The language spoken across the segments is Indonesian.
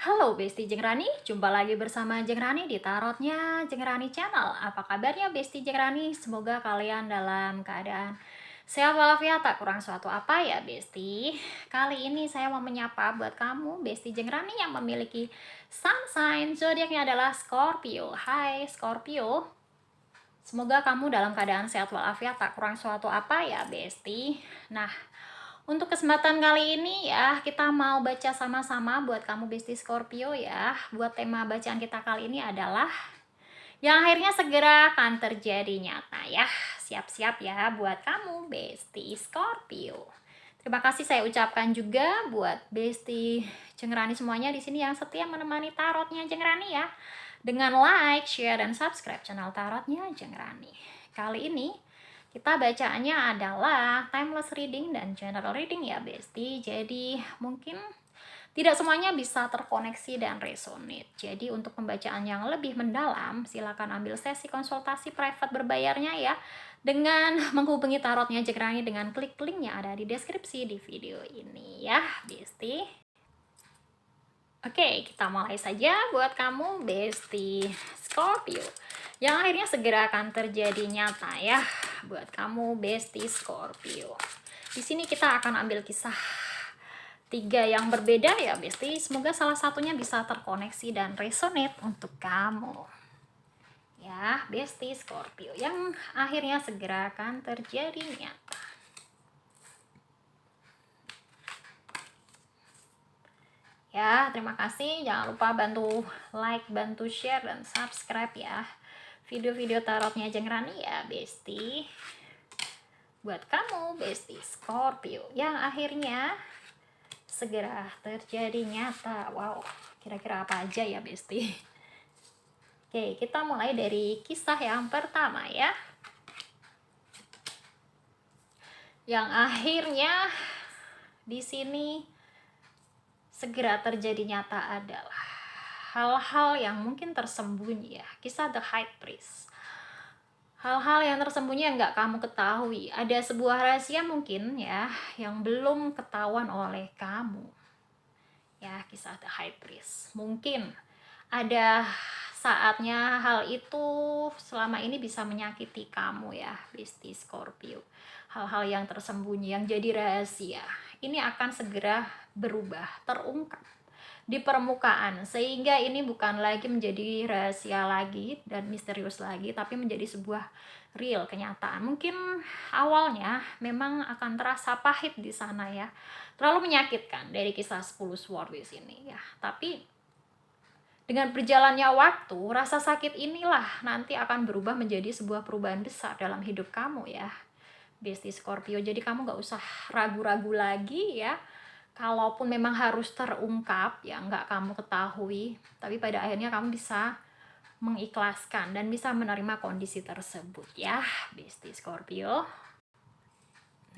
Halo Besti Jeng Rani, jumpa lagi bersama Jeng Rani di Tarotnya Jeng Rani Channel. Apa kabarnya Besti Jeng Rani? Semoga kalian dalam keadaan sehat walafiat, tak kurang suatu apa ya Besti. Kali ini saya mau menyapa buat kamu Besti Jeng Rani yang memiliki sun sign zodiaknya adalah Scorpio. Hai Scorpio, semoga kamu dalam keadaan sehat walafiat, tak kurang suatu apa ya Besti. Nah, untuk kesempatan kali ini ya, kita mau baca sama-sama buat kamu Besti Scorpio ya. Buat tema bacaan kita kali ini adalah yang akhirnya segera akan terjadi nyata ya. Siap-siap ya buat kamu Besti Scorpio. Terima kasih saya ucapkan juga buat Besti Jengrani semuanya di sini yang setia menemani tarotnya Jengrani ya. Dengan like, share, dan subscribe channel tarotnya Jengrani. Kali ini kita bacaannya adalah timeless reading dan general reading ya Besti. Jadi mungkin tidak semuanya bisa terkoneksi dan resonate. Jadi untuk pembacaan yang lebih mendalam, silakan ambil sesi konsultasi private berbayarnya ya, dengan menghubungi tarotnya Jengrani dengan klik link yang ada di deskripsi di video ini ya Besti. Oke, kita mulai saja buat kamu Besti Scorpio yang akhirnya segera akan terjadi nyata ya buat kamu Besti Scorpio. Di sini kita akan ambil kisah 3 yang berbeda ya Besti. Semoga salah satunya bisa terkoneksi dan resonate untuk kamu. Ya, Besti Scorpio yang akhirnya segera akan terjadi nyata. Ya, terima kasih. Jangan lupa bantu like, bantu share, dan subscribe ya video-video tarotnya Jeng Rani ya Besti. Buat kamu Besti Scorpio yang akhirnya segera terjadi nyata. Wow, kira-kira apa aja ya Besti? Oke, kita mulai dari kisah yang pertama ya. Yang akhirnya di sini segera terjadi nyata adalah hal-hal yang mungkin tersembunyi ya. Kisah The High Priest. Hal-hal yang tersembunyi yang nggak kamu ketahui. Ada sebuah rahasia mungkin ya yang belum ketahuan oleh kamu. Ya, kisah The High Priest. Mungkin ada saatnya hal itu selama ini bisa menyakiti kamu ya, Besti Scorpio. Hal-hal yang tersembunyi, yang jadi rahasia, ini akan segera berubah, terungkap di permukaan, sehingga ini bukan lagi menjadi rahasia lagi dan misterius lagi, tapi menjadi sebuah real kenyataan. Mungkin awalnya memang akan terasa pahit di sana ya, terlalu menyakitkan dari kisah 10 sword di sini ya, tapi dengan berjalannya waktu, rasa sakit inilah nanti akan berubah menjadi sebuah perubahan besar dalam hidup kamu ya, Besti Scorpio. Jadi kamu gak usah ragu-ragu lagi ya. Kalaupun memang harus terungkap ya nggak kamu ketahui, tapi pada akhirnya kamu bisa mengikhlaskan dan bisa menerima kondisi tersebut ya, Besti Scorpio.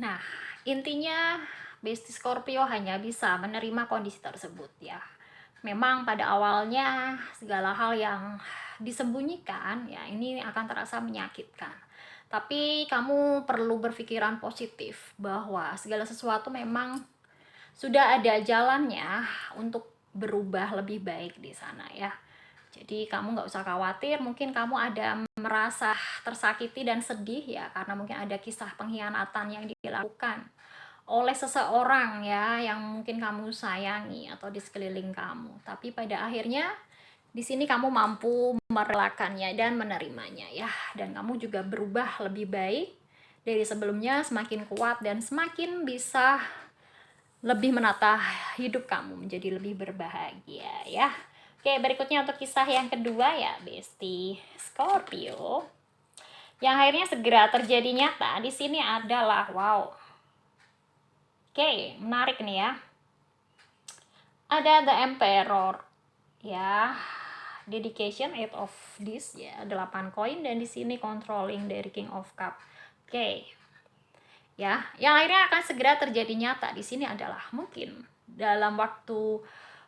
Nah, intinya Besti Scorpio hanya bisa menerima kondisi tersebut ya. Memang pada awalnya segala hal yang disembunyikan ya ini akan terasa menyakitkan. Tapi kamu perlu berpikiran positif bahwa segala sesuatu memang sudah ada jalannya untuk berubah lebih baik di sana ya. Jadi kamu nggak usah khawatir, mungkin kamu ada merasa tersakiti dan sedih ya, karena mungkin ada kisah pengkhianatan yang dilakukan oleh seseorang ya, yang mungkin kamu sayangi atau di sekeliling kamu. Tapi pada akhirnya di sini kamu mampu merelakannya dan menerimanya ya, dan kamu juga berubah lebih baik dari sebelumnya, semakin kuat dan semakin bisa lebih menata hidup kamu menjadi lebih berbahagia ya. Oke, berikutnya untuk kisah yang kedua ya, Besti Scorpio. Yang akhirnya segera terjadi nyata di sini adalah wow. Oke, menarik nih ya. Ada The Emperor ya. Dedication 8 of this ya, 8 koin, dan di sini controlling dari King of Cup. Oke. Ya, yang akhirnya akan segera terjadi nyata di sini adalah mungkin dalam waktu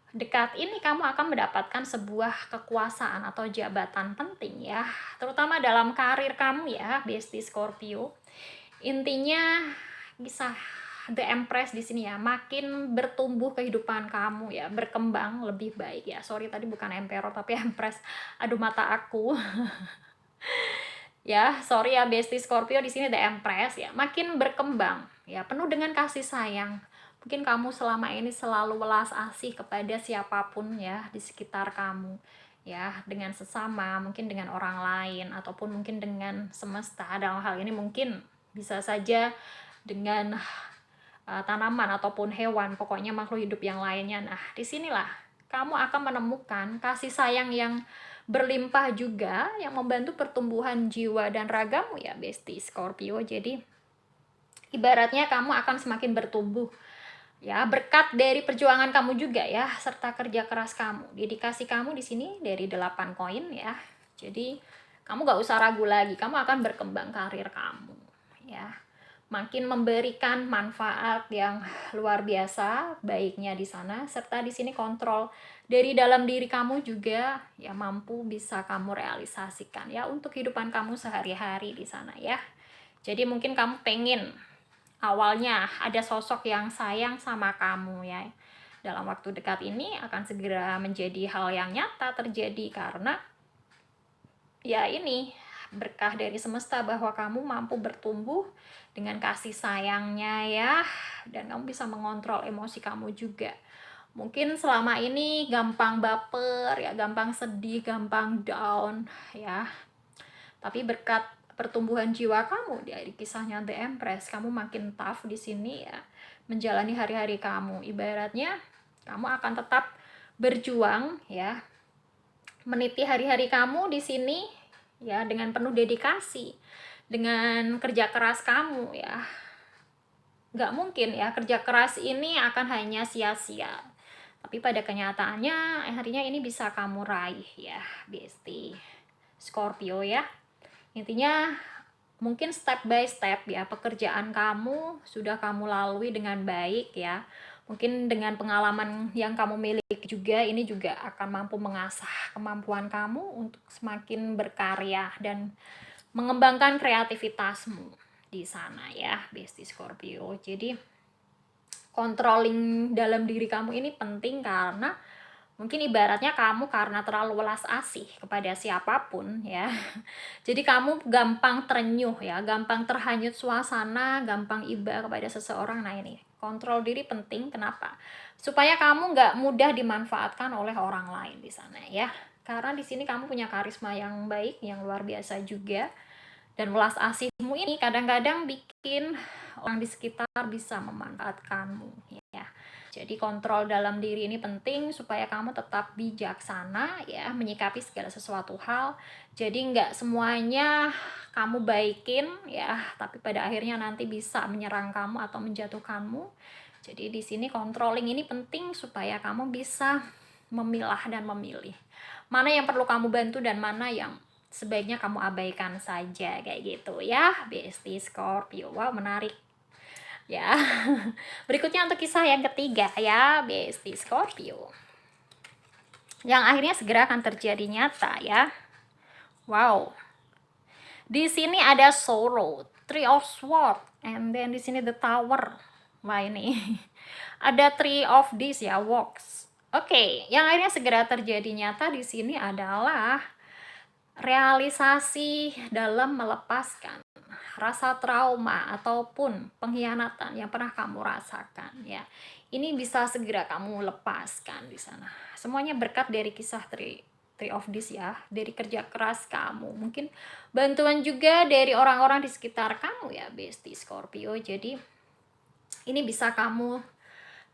dekat ini kamu akan mendapatkan sebuah kekuasaan atau jabatan penting ya, terutama dalam karir kamu ya, Besti Scorpio. Intinya bisa The Empress di sini ya, makin bertumbuh kehidupan kamu ya, berkembang lebih baik ya. Sorry tadi bukan Emperor tapi Empress. Aduh mata aku. Ya, sorry ya Bestie Scorpio, di sini The Empress ya, makin berkembang ya, penuh dengan kasih sayang. Mungkin kamu selama ini selalu welas asih kepada siapapun ya di sekitar kamu ya, dengan sesama, mungkin dengan orang lain ataupun mungkin dengan semesta. Dalam hal ini mungkin bisa saja dengan tanaman ataupun hewan, pokoknya makhluk hidup yang lainnya. Nah, disinilah kamu akan menemukan kasih sayang yang berlimpah juga, yang membantu pertumbuhan jiwa dan ragamu ya, Bestie Scorpio. Jadi, ibaratnya kamu akan semakin bertumbuh ya, berkat dari perjuangan kamu juga ya, serta kerja keras kamu. Dedikasi kamu di sini dari 8 koin ya. Jadi, kamu gak usah ragu lagi, kamu akan berkembang karir kamu ya, makin memberikan manfaat yang luar biasa baiknya di sana, serta di sini kontrol dari dalam diri kamu juga ya, mampu bisa kamu realisasikan ya untuk kehidupan kamu sehari-hari di sana ya. Jadi mungkin kamu pengen awalnya ada sosok yang sayang sama kamu ya, dalam waktu dekat ini akan segera menjadi hal yang nyata terjadi, karena ya ini berkah dari semesta bahwa kamu mampu bertumbuh dengan kasih sayangnya ya, dan kamu bisa mengontrol emosi kamu juga. Mungkin selama ini gampang baper ya, gampang sedih, gampang down ya, tapi berkat pertumbuhan jiwa kamu dari kisahnya The Empress, kamu makin tough di sini ya, menjalani hari-hari kamu. Ibaratnya kamu akan tetap berjuang ya, meniti hari-hari kamu di sini ya, dengan penuh dedikasi, dengan kerja keras kamu ya. Nggak mungkin ya kerja keras ini akan hanya sia-sia, tapi pada kenyataannya harinya ini bisa kamu raih ya, Bestie Scorpio ya. Intinya mungkin step by step ya, pekerjaan kamu sudah kamu lalui dengan baik ya. Mungkin dengan pengalaman yang kamu miliki juga, ini juga akan mampu mengasah kemampuan kamu untuk semakin berkarya dan mengembangkan kreativitasmu di sana ya, Bestie Scorpio. Jadi controlling dalam diri kamu ini penting, karena mungkin ibaratnya kamu karena terlalu welas asih kepada siapapun ya, jadi kamu gampang terenyuh ya, gampang terhanyut suasana, gampang iba kepada seseorang. Nah ini kontrol diri penting. Kenapa? Supaya kamu nggak mudah dimanfaatkan oleh orang lain di sana ya, karena di sini kamu punya karisma yang baik, yang luar biasa juga, dan welas asihmu ini kadang-kadang bikin orang di sekitar bisa memanfaatkanmu ya. Jadi kontrol dalam diri ini penting supaya kamu tetap bijaksana ya, menyikapi segala sesuatu hal. Jadi nggak semuanya kamu baikin ya, tapi pada akhirnya nanti bisa menyerang kamu atau menjatuhkanmu. Jadi di sini controlling ini penting supaya kamu bisa memilah dan memilih mana yang perlu kamu bantu dan mana yang sebaiknya kamu abaikan saja, kayak gitu ya, Bestie Scorpio. Wow, menarik ya. Berikutnya untuk kisah yang ketiga ya, Bestie Scorpio, yang akhirnya segera akan terjadi nyata ya. Wow, di sini ada sorrow, Three of Swords, and then di sini the Tower. Wah ini ada Three of This ya, Walks. Oke, yang akhirnya segera terjadi nyata di sini adalah realisasi dalam melepaskan rasa trauma ataupun pengkhianatan yang pernah kamu rasakan ya. Ini bisa segera kamu lepaskan di sana. Semuanya berkat dari kisah Three of This ya, dari kerja keras kamu. Mungkin bantuan juga dari orang-orang di sekitar kamu ya, Bestie Scorpio. Jadi ini bisa kamu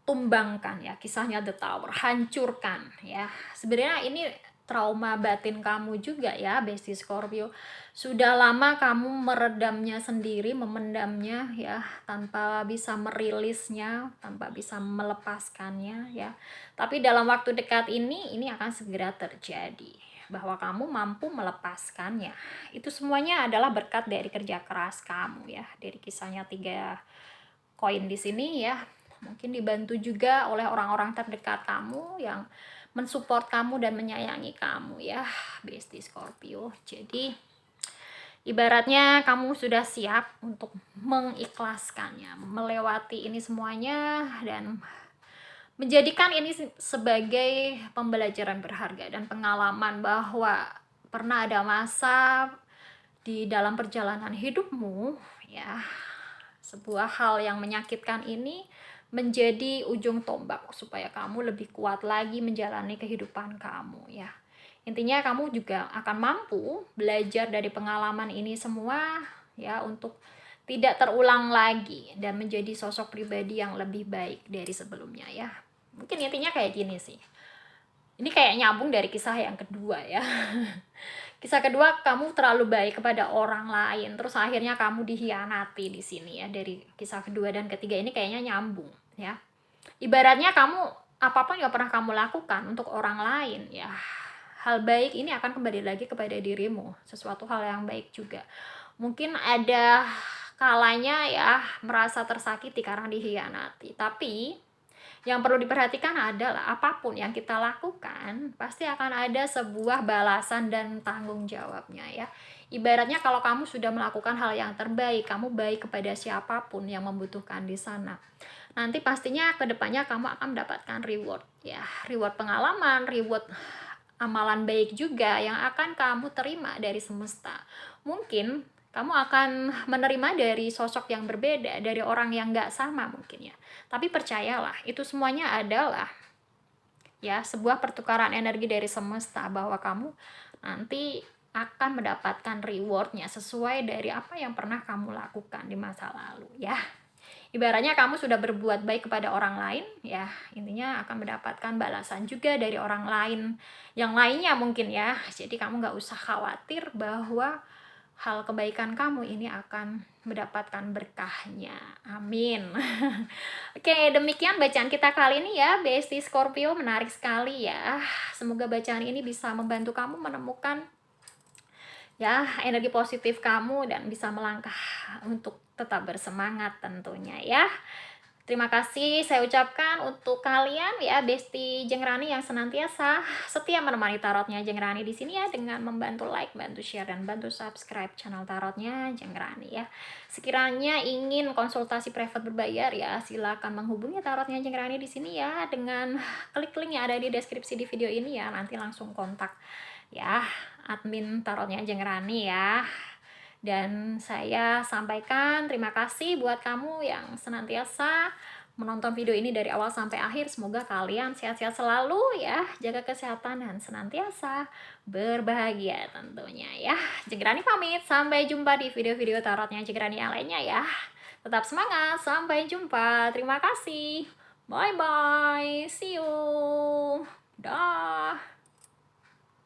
tumbangkan ya, kisahnya The Tower, hancurkan ya. Sebenarnya ini trauma batin kamu juga ya, Bestie Scorpio. Sudah lama kamu meredamnya sendiri, memendamnya ya, tanpa bisa merilisnya, tanpa bisa melepaskannya ya. Tapi dalam waktu dekat ini akan segera terjadi bahwa kamu mampu melepaskannya. Itu semuanya adalah berkat dari kerja keras kamu ya, dari kisahnya 3 koin di sini ya. Mungkin dibantu juga oleh orang-orang terdekat kamu yang mensupport kamu dan menyayangi kamu ya, Bestie Scorpio. Jadi Ibaratnya kamu sudah siap untuk mengikhlaskannya, melewati ini semuanya, dan menjadikan ini sebagai pembelajaran berharga dan pengalaman bahwa pernah ada masa di dalam perjalanan hidupmu, ya, sebuah hal yang menyakitkan ini menjadi ujung tombak supaya kamu lebih kuat lagi menjalani kehidupan kamu, ya. Intinya kamu juga akan mampu belajar dari pengalaman ini semua, ya, untuk tidak terulang lagi dan menjadi sosok pribadi yang lebih baik dari sebelumnya, ya. Mungkin intinya kayak gini sih. Ini kayak nyambung dari kisah yang kedua, ya. Kisah kedua, kamu terlalu baik kepada orang lain, terus akhirnya kamu dihianati di sini, ya. Dari kisah kedua dan ketiga ini kayaknya nyambung, ya. Ibaratnya kamu apapun yang pernah kamu lakukan untuk orang lain, ya, hal baik ini akan kembali lagi kepada dirimu, sesuatu hal yang baik juga. Mungkin ada kalanya, ya, merasa tersakiti karena dihianati, tapi yang perlu diperhatikan adalah apapun yang kita lakukan pasti akan ada sebuah balasan dan tanggung jawabnya, ya. Ibaratnya kalau kamu sudah melakukan hal yang terbaik, kamu baik kepada siapapun yang membutuhkan di sana, nanti pastinya kedepannya kamu akan mendapatkan reward, ya, reward pengalaman, reward amalan baik juga yang akan kamu terima dari semesta. Mungkin kamu akan menerima dari sosok yang berbeda, dari orang yang gak sama mungkin, ya. Tapi percayalah, itu semuanya adalah, ya, sebuah pertukaran energi dari semesta, bahwa kamu nanti akan mendapatkan rewardnya sesuai dari apa yang pernah kamu lakukan di masa lalu, ya. Ibaratnya kamu sudah berbuat baik kepada orang lain, ya, intinya akan mendapatkan balasan juga dari orang lain yang lainnya mungkin, ya. Jadi kamu gak usah khawatir bahwa hal kebaikan kamu ini akan mendapatkan berkahnya. Amin. Oke, demikian bacaan kita kali ini, ya, Besti Scorpio. Menarik sekali, ya. Semoga bacaan ini bisa membantu kamu menemukan, ya, energi positif kamu dan bisa melangkah untuk tetap bersemangat tentunya, ya. Terima kasih saya ucapkan untuk kalian, ya, Besti Jeng Rani yang senantiasa setia menemani tarotnya Jeng Rani di sini, ya, dengan membantu like, bantu share, dan bantu subscribe channel tarotnya Jeng Rani, ya. Sekiranya ingin konsultasi private berbayar, ya, silakan menghubungi tarotnya Jeng Rani di sini, ya, dengan klik link yang ada di deskripsi di video ini, ya. Nanti langsung kontak, ya, admin tarotnya Jeng Rani, ya. Dan saya sampaikan terima kasih buat kamu yang senantiasa menonton video ini dari awal sampai akhir. Semoga kalian sehat-sehat selalu, ya, jaga kesehatan dan senantiasa berbahagia tentunya, ya. Jeng Rani pamit, sampai jumpa di video-video tarotnya Jeng Rani yang lainnya, ya. Tetap semangat, sampai jumpa. Terima kasih. Bye bye. See you.